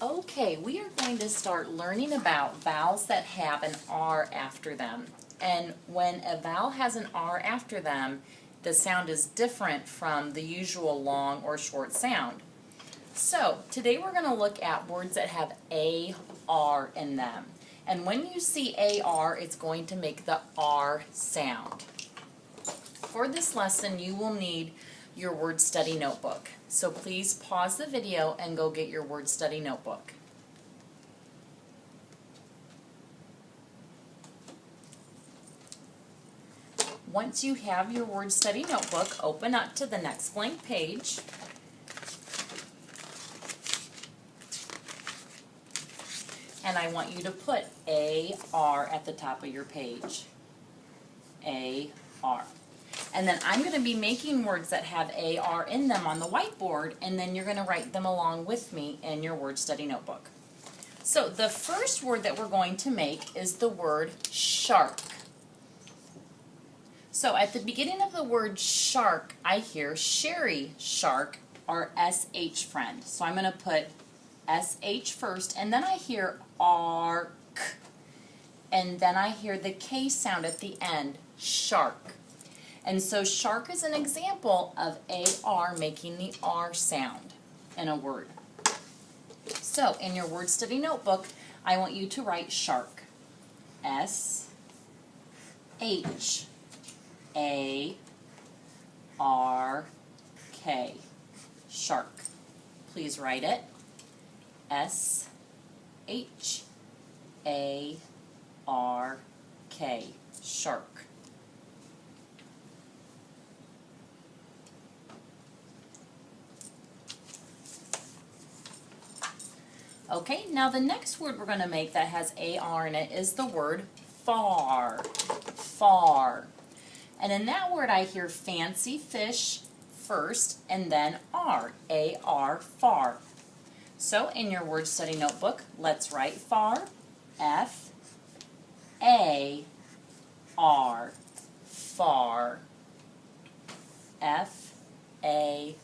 Okay, we are going to start learning about vowels that have an R after them. And when a vowel has an R after them, the sound is different from the usual long or short sound. So, today we're going to look at words that have AR in them. And when you see AR, it's going to make the R sound. For this lesson, you will need your word study notebook. So please pause the video and go get your word study notebook. Once you have your word study notebook, open up to the next blank page. And I want you to put AR at the top of your page. AR. And then I'm going to be making words that have AR in them on the whiteboard, and then you're going to write them along with me in your word study notebook. So the first word that we're going to make is the word shark. So at the beginning of the word shark, I hear Sherry Shark, our SH friend. So I'm going to put SH first, and then I hear ARK, and then I hear the K sound at the end, shark. And so shark is an example of AR making the R sound in a word. So in your word study notebook, I want you to write shark. S-H-A-R-K. Shark. Please write it. S-H-A-R-K. Shark. Okay, now the next word we're going to make that has AR in it is the word far. Far. And in that word I hear fancy fish first and then R. A-R, far. So in your word study notebook, let's write far. F-A-R. Far. F-A-R.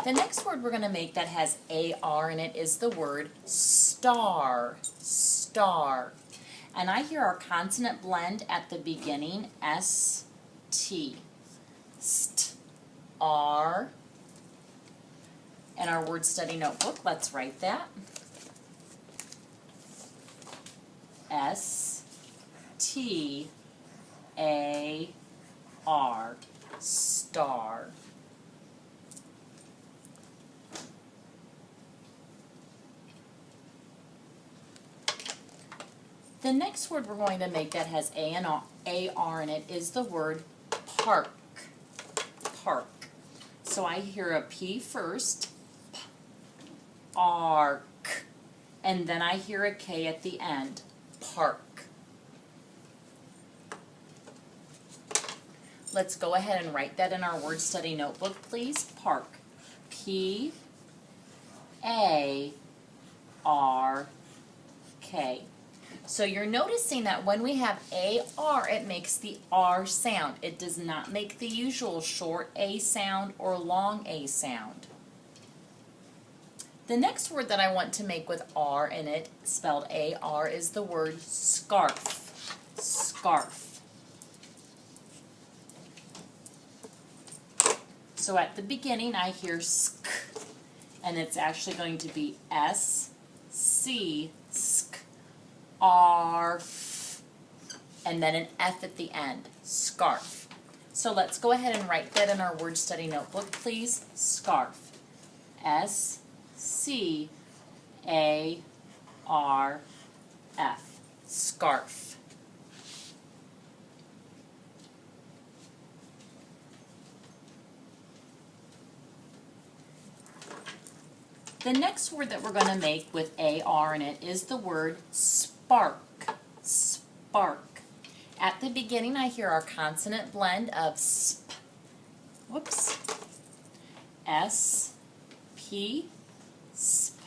The next word we're going to make that has AR in it is the word star. Star. And I hear our consonant blend at the beginning, S-T. St. R. In our word study notebook, let's write that. S-T-A-R. Star. The next word we're going to make that has A-R in it is the word park. Park. So I hear a P first, P-ark, and then I hear a K at the end, park. Let's go ahead and write that in our word study notebook, please. Park. P-A-R-K. So you're noticing that when we have AR, it makes the R sound. It does not make the usual short A sound or long A sound. The next word that I want to make with R in it, spelled A-R, is the word scarf. Scarf. So at the beginning I hear sk, and it's actually going to be S-C, sk. Arf, and then an F at the end, scarf. So let's go ahead and write that in our word study notebook, please. Scarf. S-C-A-R-F. Scarf. The next word that we're going to make with AR in it is the word spark. Spark. At the beginning I hear our consonant blend of sp. Whoops. S-P. Sp.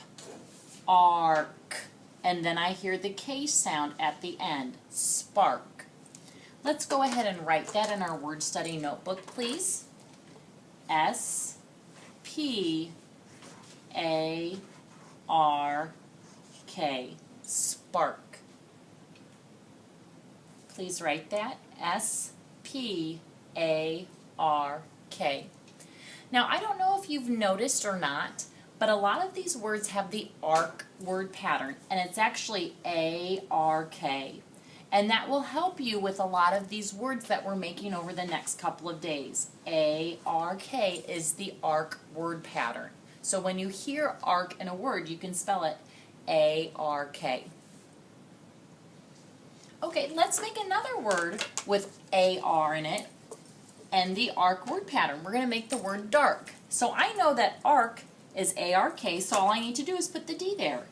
Ark. And then I hear the K sound at the end. Spark. Let's go ahead and write that in our word study notebook, please. S-P-A-R-K, spark. Please write that, S-P-A-R-K. Now, I don't know if you've noticed or not, but a lot of these words have the ARK word pattern, and it's actually A-R-K. And that will help you with a lot of these words that we're making over the next couple of days. A-R-K is the ARK word pattern. So when you hear ARK in a word, you can spell it A-R-K. Okay, let's make another word with A-R in it and the ARK word pattern. We're going to make the word dark. So I know that ARK is A-R-K, so all I need to do is put the D there.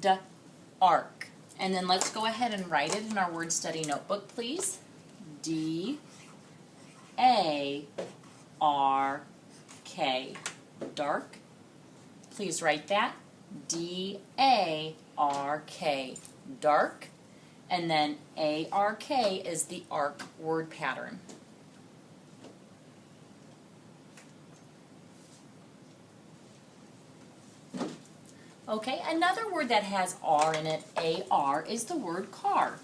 D-ARK. And then let's go ahead and write it in our word study notebook, please. D-A-R-K. Dark. Please write that. D-A-R-K. Dark. And then A-R-K is the ARK word pattern. Okay, another word that has R in it, A-R, is the word car.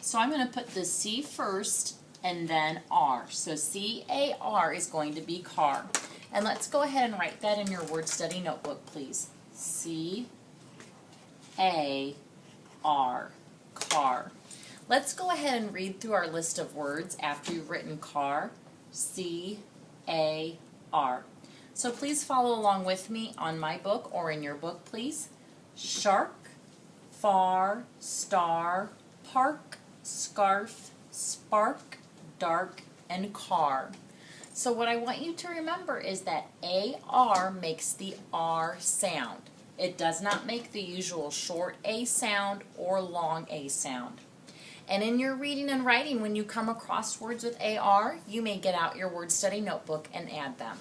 So I'm going to put the C first and then R. So C-A-R is going to be car. And let's go ahead and write that in your word study notebook, please. C-A-R, car. Let's go ahead and read through our list of words after you've written car, C-A-R. So please follow along with me on my book or in your book, please. Shark, far, star, park, scarf, spark, dark, and car. So what I want you to remember is that A-R makes the R sound. It does not make the usual short A sound or long A sound. And in your reading and writing, when you come across words with A-R, you may get out your word study notebook and add them.